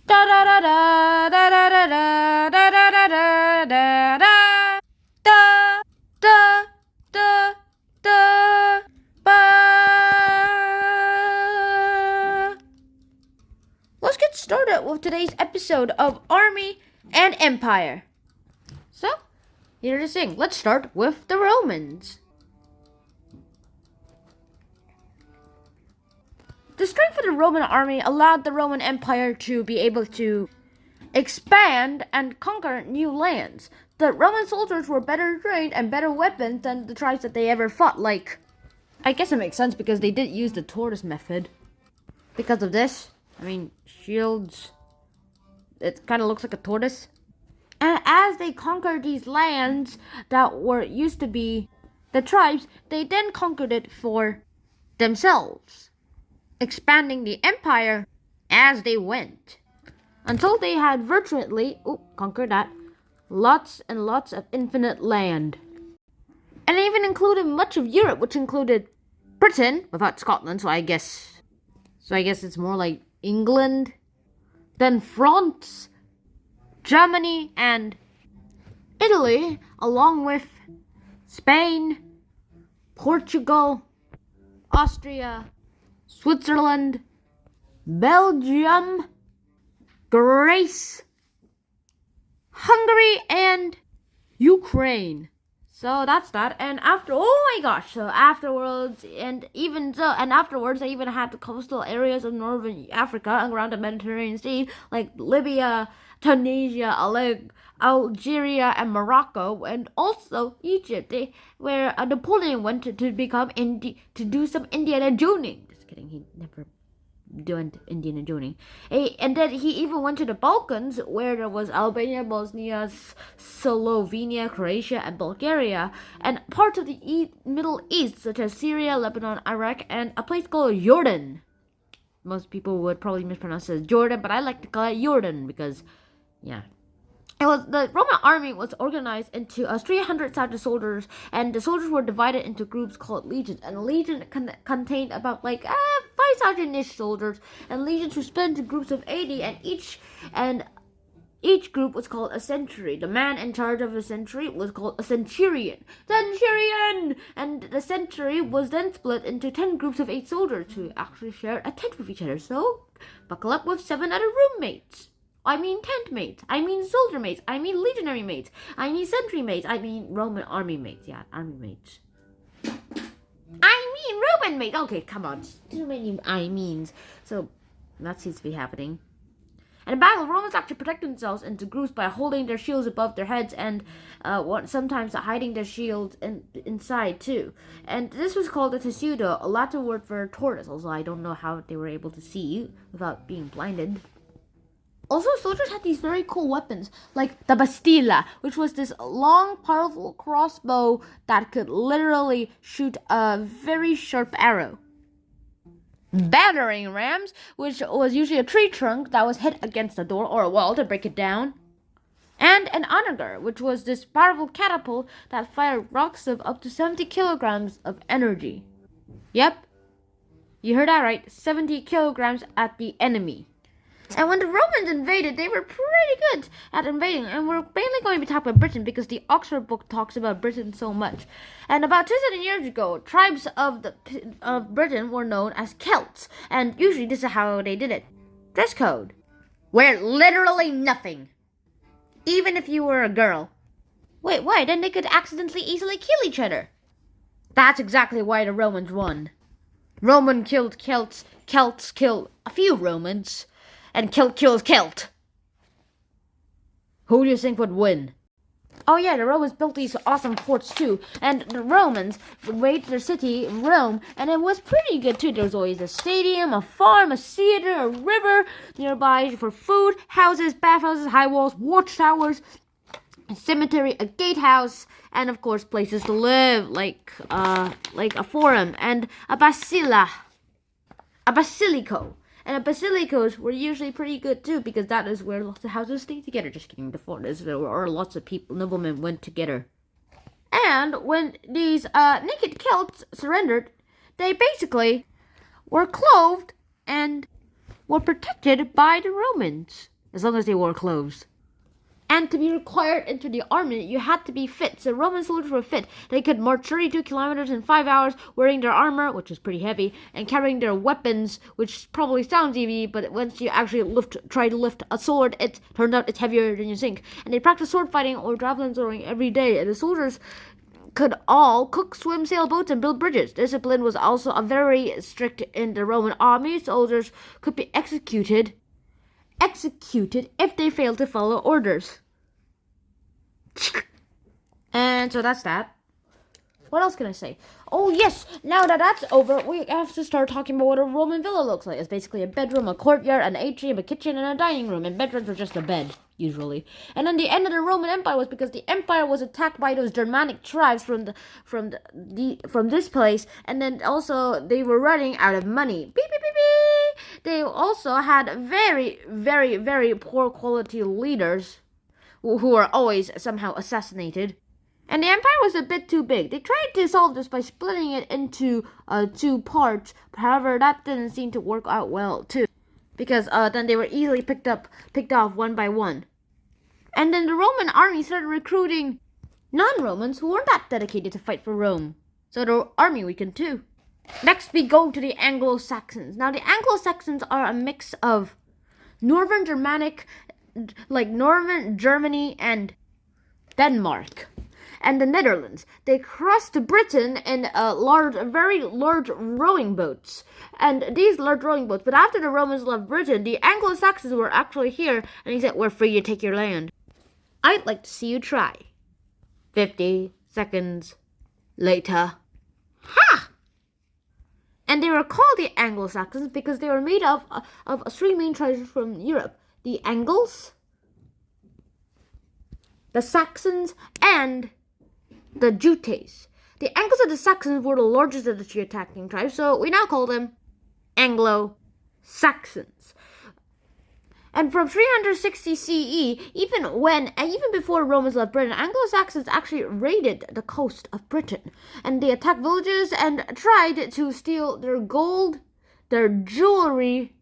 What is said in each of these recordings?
Da da da da da da da da da da da da da da da da da ba. Let's get started with today's episode of Army and Empire. So, here to sing. Let's start with the Romans. The strength of the Roman army allowed the Roman Empire to be able to expand and conquer new lands. The Roman soldiers were better trained and better weapons than the tribes that they ever fought. I guess it makes sense because they did use the tortoise method. Because of this, shields, it kind of looks like a tortoise. And as they conquered these lands that used to be the tribes, they then conquered it for themselves, expanding the empire as they went, until they had virtually conquered that lots and lots of infinite land. And it even included much of Europe, which included Britain without Scotland, so I guess it's more like England, then France, Germany, and Italy, along with Spain, Portugal, Austria, Switzerland, Belgium, Greece, Hungary, and Ukraine. So that's that. And afterwards, they even had the coastal areas of northern Africa and around the Mediterranean Sea, like Libya, Tunisia, Algeria, and Morocco, and also Egypt, where Napoleon went to do some Indiana Jonesing. Just kidding, he never doing Indiana Jonesing. And then he even went to the Balkans, where there was Albania, Bosnia, Slovenia, Croatia, and Bulgaria, and parts of the Middle East, such as Syria, Lebanon, Iraq, and a place called Jordan. Most people would probably mispronounce it as Jordan, but I like to call it Jordan because, yeah. The Roman army was organized into 300,000 soldiers, and the soldiers were divided into groups called legions. And a legion contained about 5,000-ish soldiers, and legions were split into groups of 80, and each group was called a century. The man in charge of a century was called a centurion. And the century was then split into 10 groups of 8 soldiers who actually shared a tent with each other. So, buckle up with 7 other roommates. Tent mates, soldier mates, legionary mates, sentry mates, Roman army mates, army mates. Roman mates, okay, come on, too many means. So, that seems to be happening. And in battle, Romans actually protect themselves into groups by holding their shields above their heads and sometimes hiding their shields inside too. And this was called a tessudo, a Latin word for tortoise, although I don't know how they were able to see without being blinded. Also, soldiers had these very cool weapons, like the bastilla, which was this long, powerful crossbow that could literally shoot a very sharp arrow. Battering rams, which was usually a tree trunk that was hit against a door or a wall to break it down. And an onager, which was this powerful catapult that fired rocks of up to 70 kilograms of energy. Yep, you heard that right, 70 kilograms at the enemy. And when the Romans invaded, they were pretty good at invading. And we're mainly going to be talking about Britain because the Oxford book talks about Britain so much. And about 2,000 years ago, tribes of Britain were known as Celts. And usually this is how they did it. Dress code. Wear literally nothing. Even if you were a girl. Wait, why? Then they could accidentally easily kill each other. That's exactly why the Romans won. Roman killed Celts. Celts killed a few Romans. And Celt kills Celt. Who do you think would win? Oh yeah, the Romans built these awesome forts too. And the Romans raided their city, Rome, and it was pretty good too. There was always a stadium, a farm, a theater, a river nearby for food, houses, bathhouses, high walls, watchtowers, a cemetery, a gatehouse, and of course places to live, like a forum, and a basilico. And the basilicos were usually pretty good too, because that is where lots of houses stay together. Just kidding, the fortress, or lots of people, noblemen went together. And when these naked Celts surrendered, they basically were clothed and were protected by the Romans. as long as they wore clothes. And to be required into the army, you had to be fit. So Roman soldiers were fit. They could march 32 kilometers in 5 hours, wearing their armor, which was pretty heavy, and carrying their weapons, which probably sounds easy, but once you actually try to lift a sword, it turns out it's heavier than you think. And they practiced sword fighting or javelin throwing every day. And the soldiers could all cook, swim, sail boats, and build bridges. Discipline was also a very strict in the Roman army. Soldiers could be executed if they failed to follow orders. And so that's that. What else can I say? Oh yes, now that that's over, we have to start talking about what a Roman villa looks like. It's basically a bedroom, a courtyard, an atrium, a kitchen, and a dining room. And bedrooms were just a bed, usually. And then the end of the Roman Empire was because the empire was attacked by those Germanic tribes from this place, and then also they were running out of money. Beep, beep, beep, beep. They also had very, very, very poor quality leaders who were always somehow assassinated. And the empire was a bit too big. They tried to solve this by splitting it into 2 parts. However, that didn't seem to work out well too, because then they were easily picked off one by one. And then the Roman army started recruiting non-Romans who weren't that dedicated to fight for Rome. So the army weakened too. Next, we go to the Anglo-Saxons. Now, the Anglo-Saxons are a mix of Northern Germanic, like Northern Germany and Denmark, and the Netherlands. They crossed Britain in very large rowing boats. And these large rowing boats, but after the Romans left Britain, the Anglo-Saxons were actually here, and he said, "We're free to take your land. I'd like to see you try." 50 seconds later. Ha! And they were called the Anglo-Saxons because they were made of 3 main tribes from Europe. The Angles, the Saxons, and the Jutes. The Angles and the Saxons were the largest of the 3 attacking tribes, so we now call them Anglo-Saxons. And from 360 CE, even before Romans left Britain, Anglo-Saxons actually raided the coast of Britain. And they attacked villages and tried to steal their gold, their jewelry,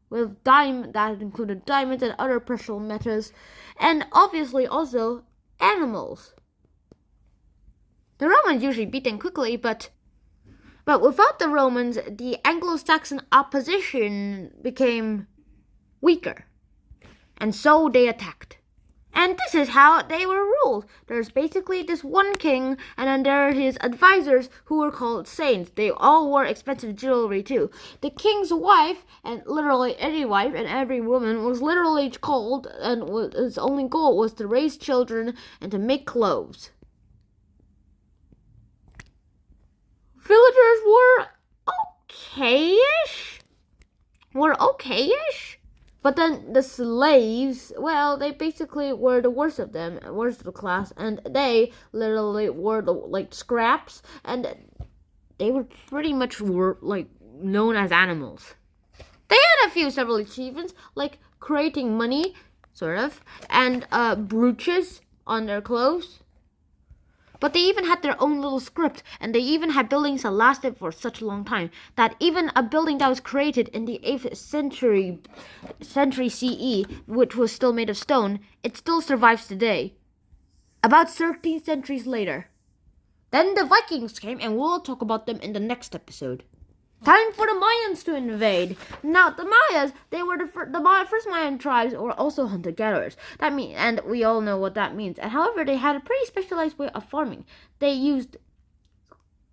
that included diamonds and other precious metals, and obviously also animals. The Romans usually beat them quickly, but without the Romans, the Anglo-Saxon opposition became weaker, and so they attacked. And this is how they were ruled. There's basically this one king, and then there are his advisors who were called saints. They all wore expensive jewelry too. The king's wife, and literally any wife and every woman, was literally called, and his only goal was to raise children and to make clothes. Villagers were okay-ish. But then the slaves, well, they basically were the worst of the class, and they literally were scraps, and they were pretty much known as animals. They had several achievements, like creating money, sort of, and brooches on their clothes. But they even had their own little script, and they even had buildings that lasted for such a long time that even a building that was created in the 8th century CE, which was still made of stone, it still survives today. About 13 centuries later. Then the Vikings came, and we'll talk about them in the next episode. Time for the Mayans to invade. Now, the Mayas, they were the first Mayan tribes, were also hunter-gatherers. And we all know what that means. And however, they had a pretty specialized way of farming. They used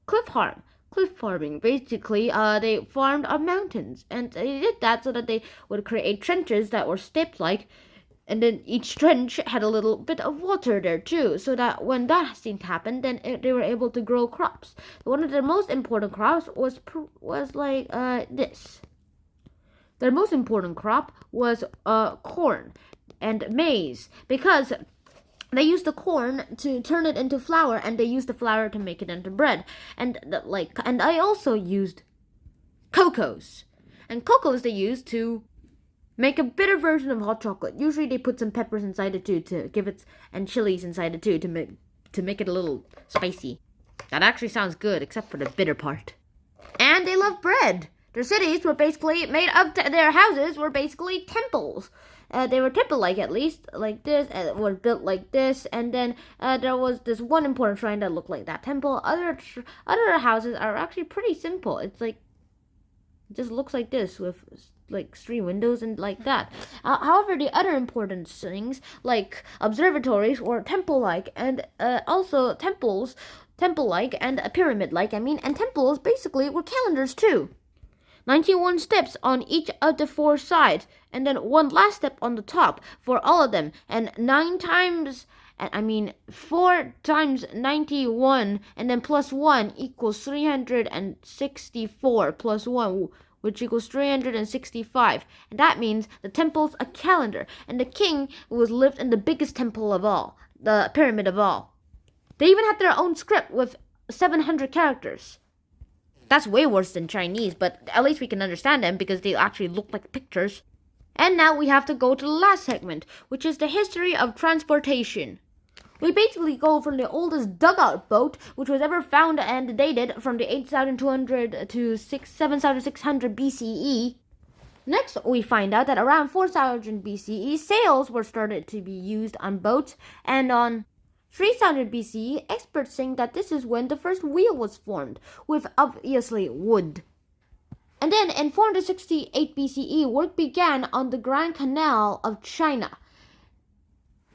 cliff farming. Basically, they farmed on mountains, and they did that so that they would create trenches that were steppe-like. And then each trench had a little bit of water there too, so that when that seemed to happen, then they were able to grow crops. One of their most important crops was this. Their most important crop was corn and maize, because they used the corn to turn it into flour, and they used the flour to make it into bread. And I also used cocos, and cocos they used to make a bitter version of hot chocolate. Usually they put some peppers inside it too to give it, and chilies inside it too to make it a little spicy. That actually sounds good, except for the bitter part. And they love bread. Their cities were basically made of, their houses were basically temples. They were temple-like, at least, like this, were built like this, and then there was this one important shrine that looked like that temple. Other houses are actually pretty simple. It's like, it just looks like this with like 3 windows and like that. However, the other important things like observatories were temple-like, and also temple-like and pyramid-like. And temples basically were calendars too. 91 steps on each of the 4 sides, and then one last step on the top for all of them, and 4 times 91, and then plus 1 equals 364 plus 1, which equals 365. And that means the temple's a calendar, and the king lived in the biggest temple of all, the pyramid of all. They even had their own script with 700 characters. That's way worse than Chinese, but at least we can understand them because they actually look like pictures. And now we have to go to the last segment, which is the history of transportation. We basically go from the oldest dugout boat, which was ever found and dated from the 8,200 to 7,600 BCE. Next, we find out that around 4,000 BCE, sails were started to be used on boats, and on 3,000 BCE, experts think that this is when the first wheel was formed, with obviously wood. And then in 468 BCE, work began on the Grand Canal of China.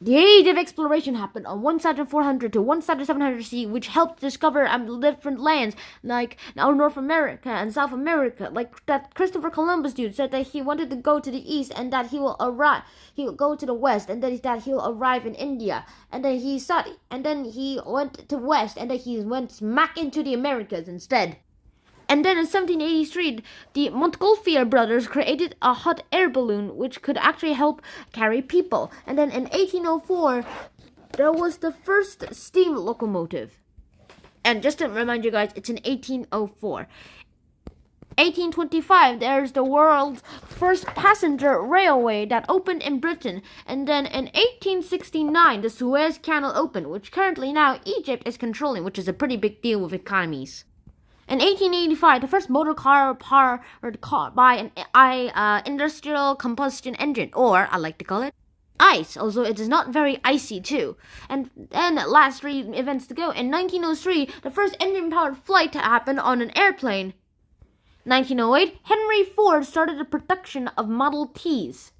The age of exploration happened on 1,400 to 1,700 CE, which helped discover different lands like North America and South America. Like that Christopher Columbus dude said that he wanted to go to the east and that he will go to the west, and then that he'll arrive in India. And then he went to west, and then he went smack into the Americas instead. And then in 1783, the Montgolfier brothers created a hot air balloon which could actually help carry people. And then in 1804, there was the first steam locomotive. And just to remind you guys, it's in 1804. 1825, there's the world's first passenger railway that opened in Britain. And then in 1869, the Suez Canal opened, which currently now Egypt is controlling, which is a pretty big deal with economies. In 1885, the first motor car powered by an industrial combustion engine, or I like to call it ice, although it is not very icy too. And then last 3 events to go. In 1903, the first engine-powered flight happened on an airplane. 1908, Henry Ford started the production of Model Ts.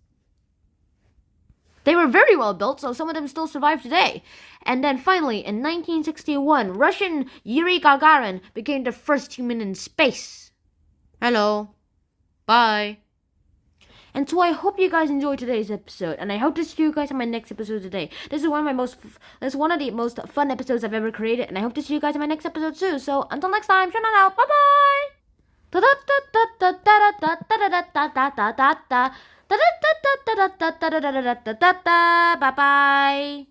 They were very well built, so some of them still survive today. And then finally, in 1961, Russian Yuri Gagarin became the first human in space. Hello. Bye. And so I hope you guys enjoyed today's episode, and I hope to see you guys in my next episode today. This is one of the most fun episodes I've ever created, and I hope to see you guys in my next episode too. So until next time, shut out. Bye bye. Bye bye.